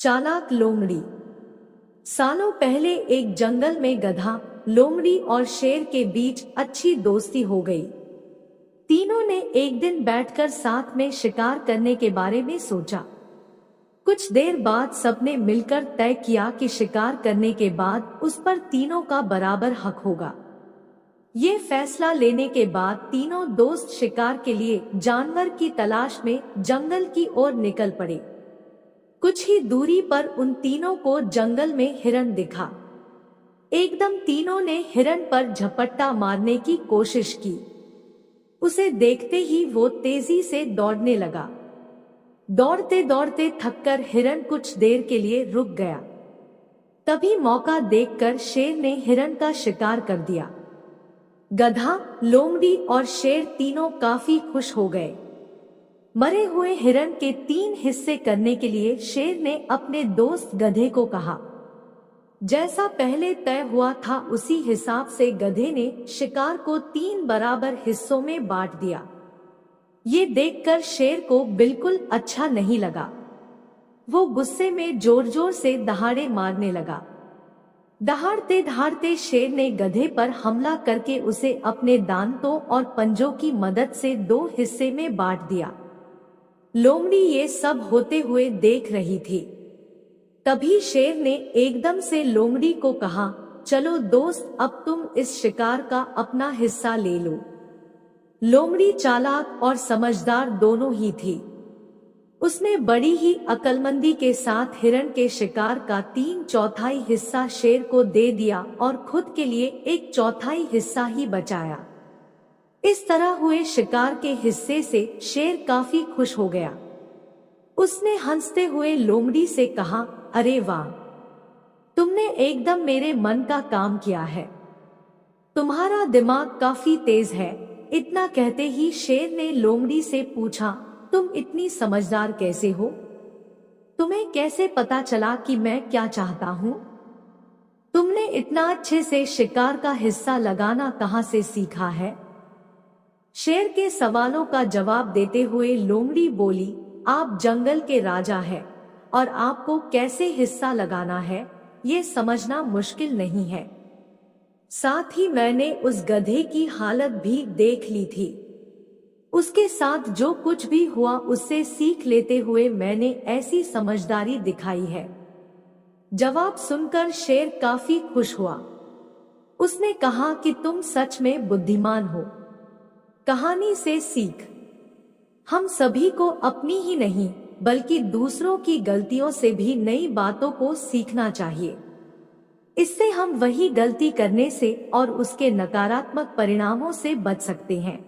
चालाक लोमड़ी। सालों पहले एक जंगल में गधा, लोमड़ी और शेर के बीच अच्छी दोस्ती हो गई। तीनों ने एक दिन बैठकर साथ में शिकार करने के बारे में सोचा। कुछ देर बाद सबने मिलकर तय किया कि शिकार करने के बाद उस पर तीनों का बराबर हक होगा। ये फैसला लेने के बाद तीनों दोस्त शिकार के लिए जानवर की तलाश में जंगल की ओर निकल पड़े। कुछ ही दूरी पर उन तीनों को जंगल में हिरण दिखा। एकदम तीनों ने हिरण पर झपट्टा मारने की कोशिश की। उसे देखते ही वो तेजी से दौड़ने लगा। दौड़ते दौड़ते थककर हिरण कुछ देर के लिए रुक गया। तभी मौका देखकर शेर ने हिरण का शिकार कर दिया। गधा, लोमड़ी और शेर तीनों काफी खुश हो गए। मरे हुए हिरण के 3 हिस्से करने के लिए शेर ने अपने दोस्त गधे को कहा। जैसा पहले तय हुआ था उसी हिसाब से गधे ने शिकार को 3 बराबर हिस्सों में बांट दिया। ये देखकर शेर को बिल्कुल अच्छा नहीं लगा। वो गुस्से में जोर जोर से दहाड़े मारने लगा। दहाड़ते दहाड़ते शेर ने गधे पर हमला करके उसे अपने दांतों और पंजों की मदद से 2 हिस्से में बांट दिया। लोमड़ी ये सब होते हुए देख रही थी। तभी शेर ने एकदम से लोमड़ी को कहा, चलो दोस्त, अब तुम इस शिकार का अपना हिस्सा ले लो। लोमड़ी चालाक और समझदार दोनों ही थी। उसने बड़ी ही अक्लमंदी के साथ हिरण के शिकार का 3/4 हिस्सा शेर को दे दिया और खुद के लिए 1/4 हिस्सा ही बचाया। इस तरह हुए शिकार के हिस्से से शेर काफी खुश हो गया। उसने हंसते हुए लोमड़ी से कहा, अरे वाह, तुमने एकदम मेरे मन का काम किया है। तुम्हारा दिमाग काफी तेज है। इतना कहते ही शेर ने लोमड़ी से पूछा, तुम इतनी समझदार कैसे हो? तुम्हें कैसे पता चला कि मैं क्या चाहता हूँ? तुमने इतना अच्छे से शिकार का हिस्सा लगाना कहाँ से सीखा है? शेर के सवालों का जवाब देते हुए लोमड़ी बोली, आप जंगल के राजा हैं और आपको कैसे हिस्सा लगाना है ये समझना मुश्किल नहीं है। साथ ही मैंने उस गधे की हालत भी देख ली थी। उसके साथ जो कुछ भी हुआ उससे सीख लेते हुए मैंने ऐसी समझदारी दिखाई है। जवाब सुनकर शेर काफी खुश हुआ। उसने कहा कि तुम सच में बुद्धिमान हो। कहानी से सीख, हम सभी को अपनी ही नहीं बल्कि दूसरों की गलतियों से भी नई बातों को सीखना चाहिए। इससे हम वही गलती करने से और उसके नकारात्मक परिणामों से बच सकते हैं।